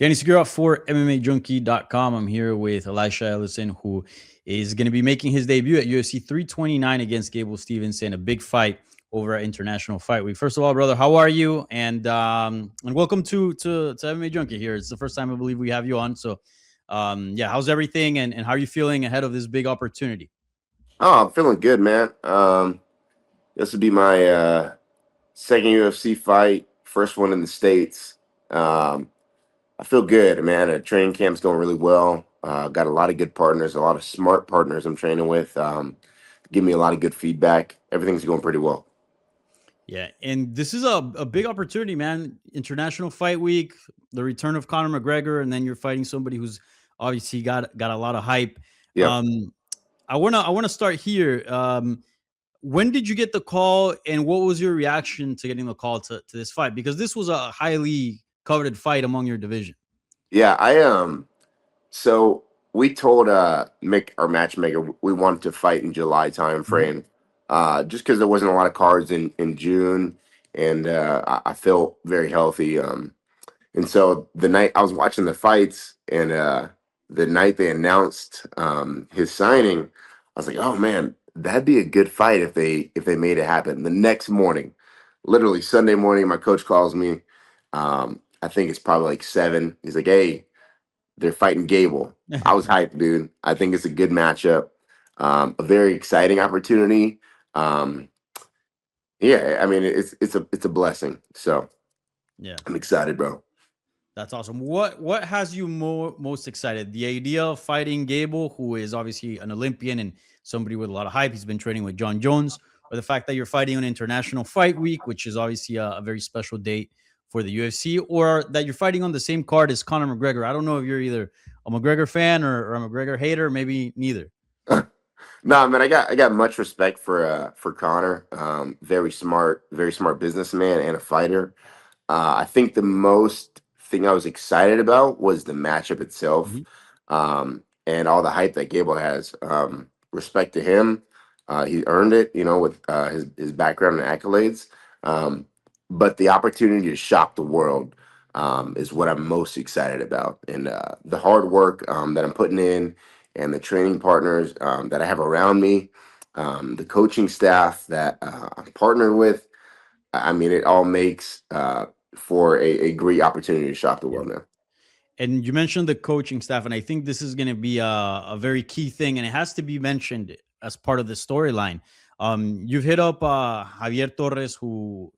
Danny Segura for MMAJunkie.com. I'm here with Elisha Ellison, who is going to be making his debut at UFC 329 against Gable Steveson, a big fight over at International Fight Week. First of all, brother, how are you? And welcome to MMA Junkie here. It's the first time I believe we have you on. So, yeah, how's everything and how are you feeling ahead of this big opportunity? Oh, I'm feeling good, man. This would be my second UFC fight, first one in the States. Um, I feel good, man. The training camp's going really well. Got a lot of good partners, a lot of smart partners I'm training with. Give me a lot of good feedback. Everything's going pretty well. Yeah, and this is a big opportunity, man. International Fight Week, the return of Conor McGregor, and then you're fighting somebody who's obviously got a lot of hype. Yep. Um, I wanna start here. When did you get the call, and what was your reaction to getting the call to this fight? Because this was a highly coveted fight among your division. Yeah, so we told Mick, our matchmaker, we wanted to fight in July time Mhm. frame, just because there wasn't a lot of cards in June, and I felt very healthy. And so the night I was watching the fights, and the night they announced his signing, I was like, "Oh man, that'd be a good fight if they made it happen." The next morning, literally Sunday morning, my coach calls me. I think it's probably like 7. He's like, "Hey, they're fighting Gable." I was hyped, dude. I think it's a good matchup, a very exciting opportunity. Um, yeah, I mean it's a blessing. So Yeah. I'm excited, bro. That's awesome. What has you most excited? The idea of fighting Gable, who is obviously an Olympian and somebody with a lot of hype. He's been training with John Jones, or the fact that you're fighting on International Fight Week, which is obviously a very special date for the UFC, or that you're fighting on the same card as Conor McGregor. I don't know if you're either a McGregor fan or a McGregor hater, maybe neither. No, man, I got much respect for Connor. Very smart businessman and a fighter. I think the most thing I was excited about was the matchup itself, Mhm. and all the hype that Gable has. Respect to him, he earned it, with his background and accolades. Um, but the opportunity to shock the world is what I'm most excited about, and the hard work that I'm putting in, and the training partners that I have around me, the coaching staff that I'm partnered with. I mean, it all makes for a great opportunity to shock the Yeah. world now. And you mentioned the coaching staff, and I think this is going to be a very key thing, and it has to be mentioned as part of the storyline. You've hit up Javier Torres, who,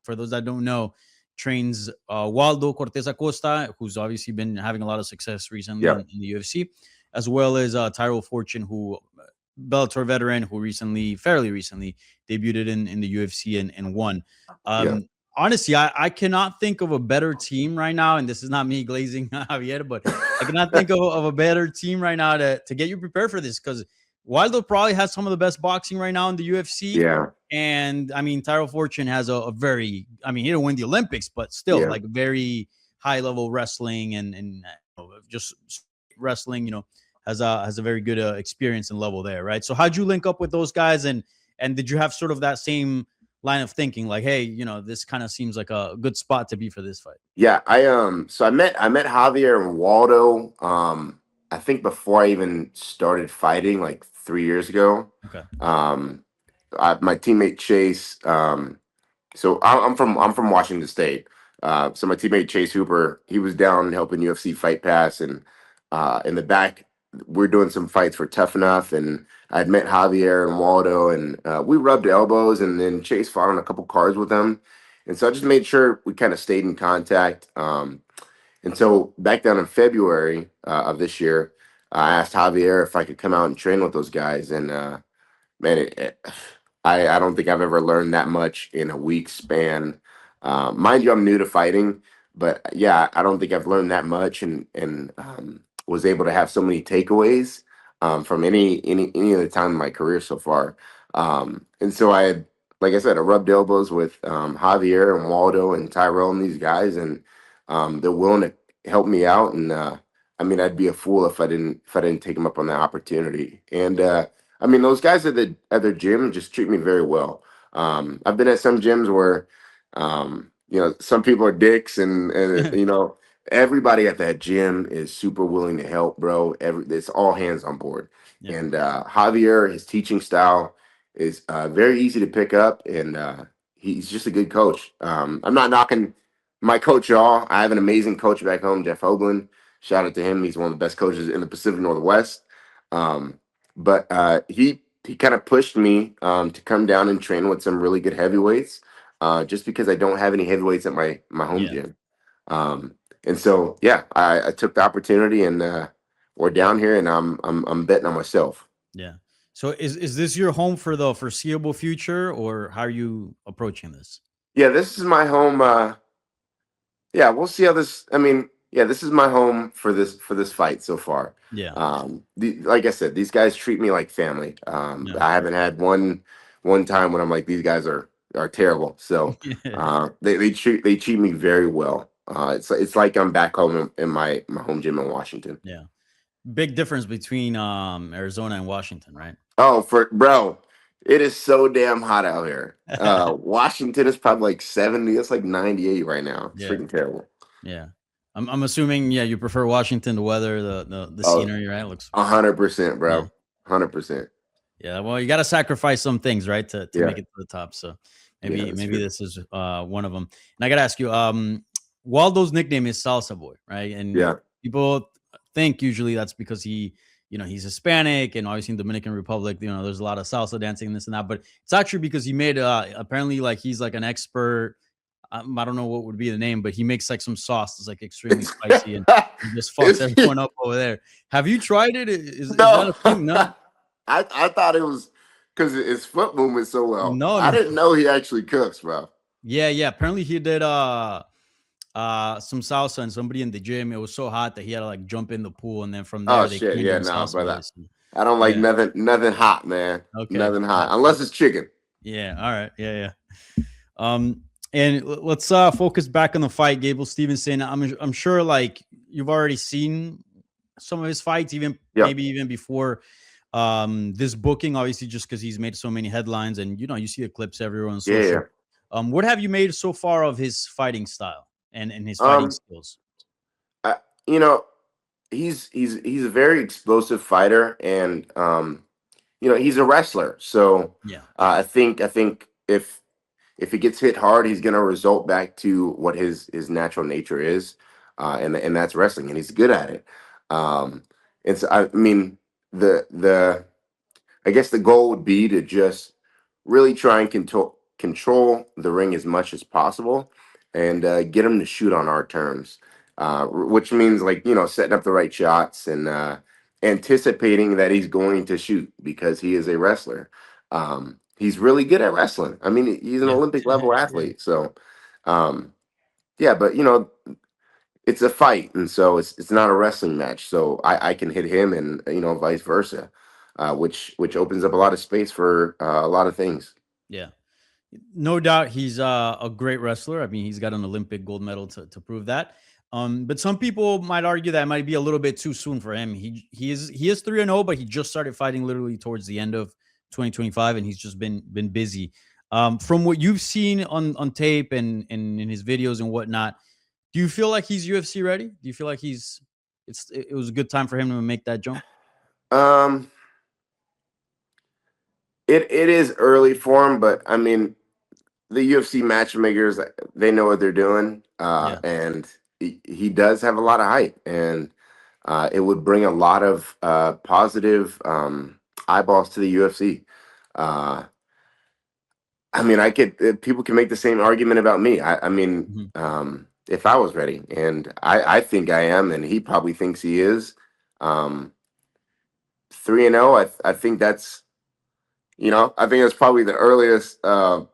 for those that don't know, trains Waldo Cortez Acosta, who's obviously been having a lot of success recently Yeah, in the UFC, as well as Tyrell Fortune, who Bellator veteran, who fairly recently, debuted in the UFC and won. yeah. Honestly, I cannot think of a better team right now, and this is not me glazing Javier, but I cannot think of a better team right now to get you prepared for this, because Wilder probably has some of the best boxing right now in the UFC. Yeah, And I mean, Tyrell Fortune has a very, I mean, he didn't win the Olympics, but still yeah. like very high level wrestling and just wrestling, has a very good experience and level there, right? So how'd you link up with those guys, and did you have sort of that same line of thinking, like, hey, this kind of seems like a good spot to be for this fight? Yeah, so I met Javier and Waldo. I think before I even started fighting, like 3 years ago. Okay. Um, my teammate Chase. So I'm from Washington State. So my teammate Chase Hooper, he was down helping UFC Fight Pass, and in the back we're doing some fights for Tough Enough, and I'd met Javier and Waldo, and we rubbed elbows, and then Chase fought on a couple cards with them, and so I just made sure we kind of stayed in contact. And so back down in February of this year, I asked Javier if I could come out and train with those guys, and man, I don't think I've ever learned that much in a week span. Mind you, I'm new to fighting, but yeah, I don't think I've learned that much, and was able to have so many takeaways from any other time in my career so far. And so I had, like I said, I rubbed elbows with Javier and Waldo and Tyrell and these guys, and they're willing to help me out. And I mean, I'd be a fool if I didn't take them up on that opportunity. And I mean, those guys at their gym just treat me very well. I've been at some gyms where, some people are dicks, and everybody at that gym is super willing to help, bro. It's all hands on board. Yeah. And Javier, his teaching style is very easy to pick up, and he's just a good coach. I'm not knocking my coach at all. I have an amazing coach back home, Jeff Hoagland. Shout out to him. He's one of the best coaches in the Pacific Northwest. Um, but he kind of pushed me to come down and train with some really good heavyweights, just because I don't have any heavyweights at my home Yeah. gym. Um, and so, yeah, I took the opportunity, and we're down here, and I'm betting on myself. Yeah. So is this your home for the foreseeable future, or how are you approaching this? Yeah, this is my home. Yeah, we'll see how this. I mean, yeah, this is my home for this fight so far. Yeah. Like I said, these guys treat me like family. Yeah. I haven't had one time when I'm like, these guys are terrible. So they treat me very well. It's like I'm back home in my home gym in Washington. Yeah. Big difference between Arizona and Washington, right? Oh, for bro, it is so damn hot out here. Washington is probably like 70. It's like 98 right now. It's Yeah. freaking terrible. Yeah. I'm assuming, yeah, you prefer Washington, the weather, the Oh, scenery, right? It looks 100%, yeah. bro. 100%. Yeah. Well, you got to sacrifice some things, right, to Yeah. make it to the top. So Yeah, maybe that's maybe true. this is one of them. And I got to ask you, Waldo's nickname is Salsa Boy, right? And Yeah. people think usually that's because he's Hispanic, and obviously in Dominican Republic, there's a lot of salsa dancing and this and that. But it's actually because he made apparently like he's like an expert. I don't know what would be the name, but he makes like some sauce that's like extremely It's, spicy and he just fucks it's everyone up over there. Have you tried it? Is that no. a thing? No, I thought it was because his foot movement so well. no, I no. didn't know he actually cooks, bro. Yeah, yeah. Apparently he did some salsa and somebody in the gym. It was so hot that he had to like jump in the pool, and then from Oh there they shit, named yeah, him nah, Salsa brother. Boys. I don't like Yeah. nothing hot, man. Okay. Nothing All hot right. unless it's chicken. Yeah. All right. Yeah. Yeah. And let's focus back on the fight, Gable Steveson. I'm sure like you've already seen some of his fights, even Yeah. maybe even before this booking, obviously, just because he's made so many headlines, and you see the clips everywhere on Yeah. social. What have you made so far of his fighting style and his fighting Um, skills? I, you know, he's a very explosive fighter, and he's a wrestler. So Yeah. I think if he gets hit hard, he's gonna result back to what his natural nature is, and that's wrestling, and he's good at it. Um, and so I mean the I guess the goal would be to just really try and control the ring as much as possible, and get him to shoot on our terms, which means like setting up the right shots and anticipating that he's going to shoot because he is a wrestler. He's really good at wrestling. I mean, he's an Yeah. Olympic level Yeah. athlete. So, um, yeah, but it's a fight, and so it's not a wrestling match. So I can hit him, and vice versa, which opens up a lot of space for a lot of things. Yeah. No doubt he's a great wrestler. I mean, he's got an Olympic gold medal to prove that. But some people might argue that it might be a little bit too soon for him. He is 3-0, but he just started fighting literally towards the end of 2025, and he's just been busy. From what you've seen on tape and in his videos and whatnot, do you feel like he's UFC ready? Do you feel like it was a good time for him to make that jump? Um, it is early for him, but I mean, the UFC matchmakers, they know what they're doing, Yeah, and he does have a lot of hype, and it would bring a lot of positive eyeballs to the UFC. Uh, I mean, people can make the same argument about me. I mean, mhm, if I was ready, and I think I am, and he probably thinks he is. 3-0, I think I think that's probably the earliest. The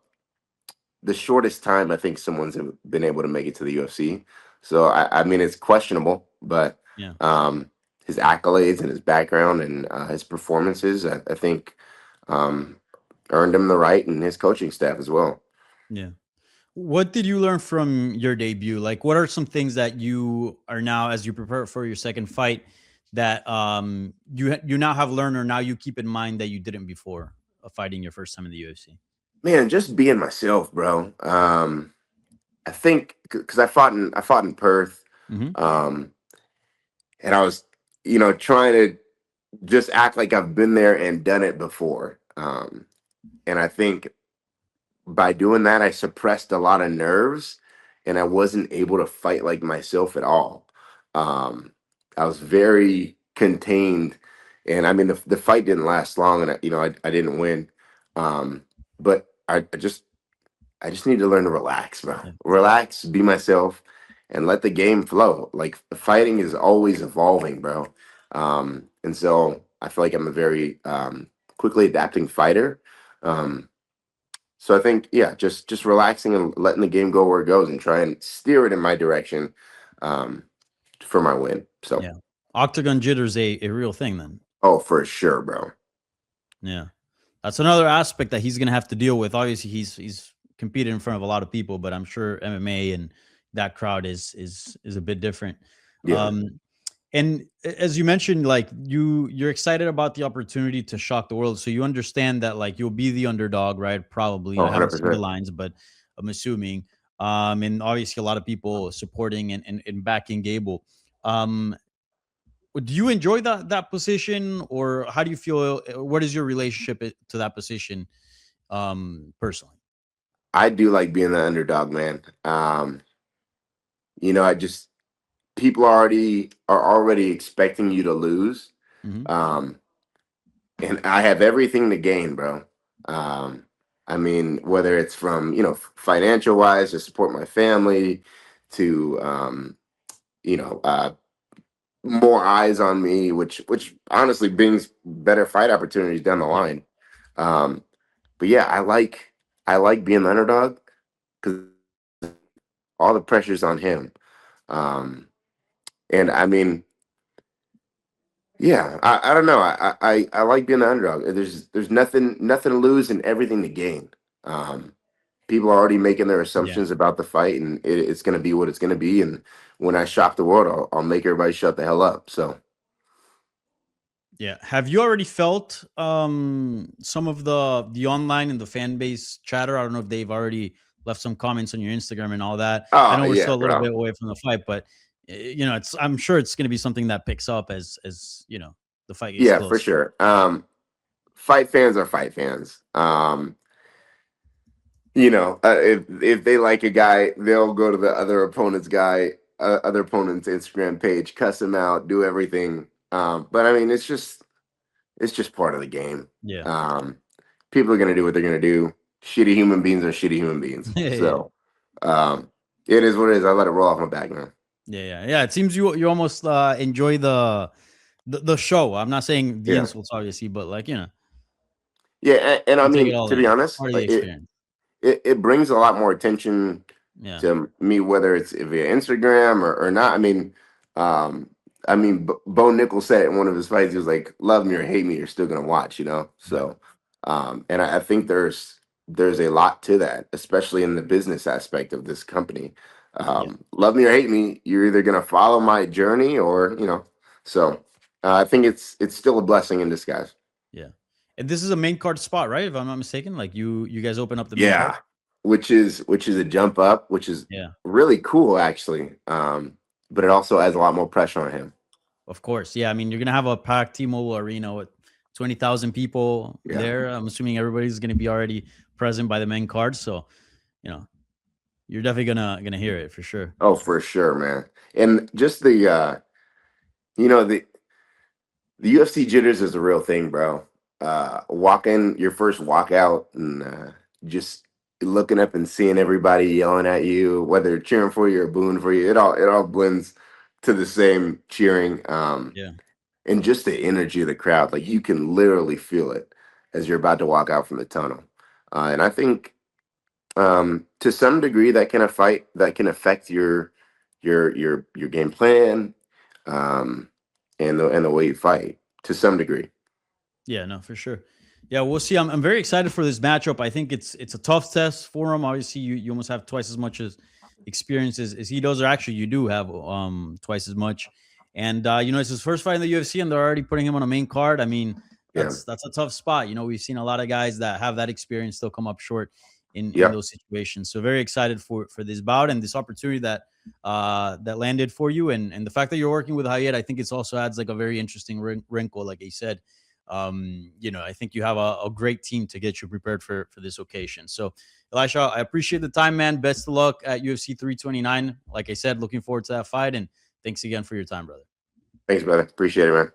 shortest time I think someone's been able to make it to the UFC. So I mean, it's questionable, but yeah, his accolades and his background and his performances, I think, um, earned him the right, and his coaching staff as well. yeah. What did you learn from your debut? Like, what are some things that you are now, as you prepare for your second fight, that you now have learned, or now you keep in mind that you didn't before fighting your first time in the UFC? Man, just being myself, bro. I think because I fought in Perth. Hmm. Um, and I was, trying to just act like I've been there and done it before. And I think by doing that, I suppressed a lot of nerves, and I wasn't able to fight like myself at all. Um, I was very contained, and I mean the fight didn't last long, and I didn't win. But I just need to learn to relax, bro. Yeah. Relax, be myself, and let the game flow. Like fighting is always evolving, bro. And so I feel like I'm a very quickly adapting fighter. Um, so I think, yeah, just relaxing and letting the game go where it goes and try and steer it in my direction um, for my win. So, Yeah. Octagon jitter's a real thing then. oh, for sure, bro. Yeah. That's another aspect that he's gonna have to deal with. Obviously, he's competed in front of a lot of people, but I'm sure MMA and that crowd is a bit different. Yeah, Um, and as you mentioned, like you're excited about the opportunity to shock the world. So you understand that like you'll be the underdog, right? Probably. oh, I haven't seen the 100%. lines, but I'm assuming. And obviously a lot of people supporting and backing Gable. Um, do you enjoy that position, or how do you feel? What is your relationship to that position, personally? I do like being the underdog, man. I just people are already expecting you to lose. Hmm. Um, and I have everything to gain, bro. Um, I mean, whether it's from financial wise to support my family, to more eyes on me, which honestly brings better fight opportunities down the Yeah, line. Um, but yeah, I like being the underdog because all the pressure's on him. Um, and I mean, yeah, I don't know. I like being the underdog. There's nothing to lose and everything to gain. Um, People are already making their yeah, assumptions about the fight, and it's going to be what it's going to be. And when I shock the world, I'll make everybody shut the hell up. So yeah. Have you already felt some of the online and the fan base chatter? I don't know if they've already left some comments on your Instagram and all that. I oh know we're yeah, still a little bro. bit away from the fight, but it's I'm sure it's going to be something that picks up as the fight gets Yeah, for closer. sure. Fight fans are fight fans. If they like a guy, they'll go to the other opponent's Instagram page, cuss him out, do everything. But I mean, it's just part of the game. Yeah. Um, People are gonna do what they're gonna do. Shitty human beings are shitty human beings. Yeah, yeah, So um, it is what it is. I let it roll off my back, man. yeah, yeah, yeah. It seems you almost enjoy the show. I'm not saying the Yeah, insults, obviously, but like yeah, and I you take it mean, all to in. be It's honest, part of the like it, experience. it, it brings a lot more attention Yeah, to me, whether it's via Instagram or not. Um, Bo Nichols said in one of his fights, he was like, "Love me or hate me, you're still gonna watch," you know. yeah, So, and I think there's a lot to that, especially in the business aspect of this company. yeah, Love me or hate me, you're either gonna follow my journey or So, I think it's still a blessing in disguise. yeah. And this is a main card spot, right? If I'm not mistaken, like you guys open up the main card. Yeah, which is a jump up, which is Yeah, really cool actually. But it also adds a lot more pressure on him. of course. Yeah, I mean you're gonna have a packed T-Mobile Arena with 20,000 people Yeah. there. I'm assuming everybody's gonna be already present by the main card, so you know you're definitely gonna hear it for sure. Oh, for sure, man. And just you know, the UFC jitters is a real thing, bro. Walking your first walkout and just looking up and seeing everybody yelling at you, whether cheering for you or booing for you, it all blends to the same cheering. Yeah, And just the energy of the crowd, like you can literally feel it as you're about to walk out from the tunnel. And I think to some degree that can affect your game plan, um, and the way you fight to some degree. yeah, no, for sure. Yeah, we'll see. I'm very excited for this matchup. I think it's a tough test for him. Obviously, you almost have twice as much as experience as he does, or actually, you do have twice as much. And it's his first fight in the UFC, and they're already putting him on a main card. I mean, Yeah. that's a tough spot. We've seen a lot of guys that have that experience still come up short in Yep. those situations. So very excited for this bout and this opportunity that that landed for you, and the fact that you're working with Hayat, I think it's also adds like a very interesting wrinkle, like he said. I think you have a great team to get you prepared for this occasion. So, Elisha, I appreciate the time, man. Best of luck at UFC 329. Like I said, looking forward to that fight, and thanks again for your time, brother. Thanks, brother. Appreciate it, man.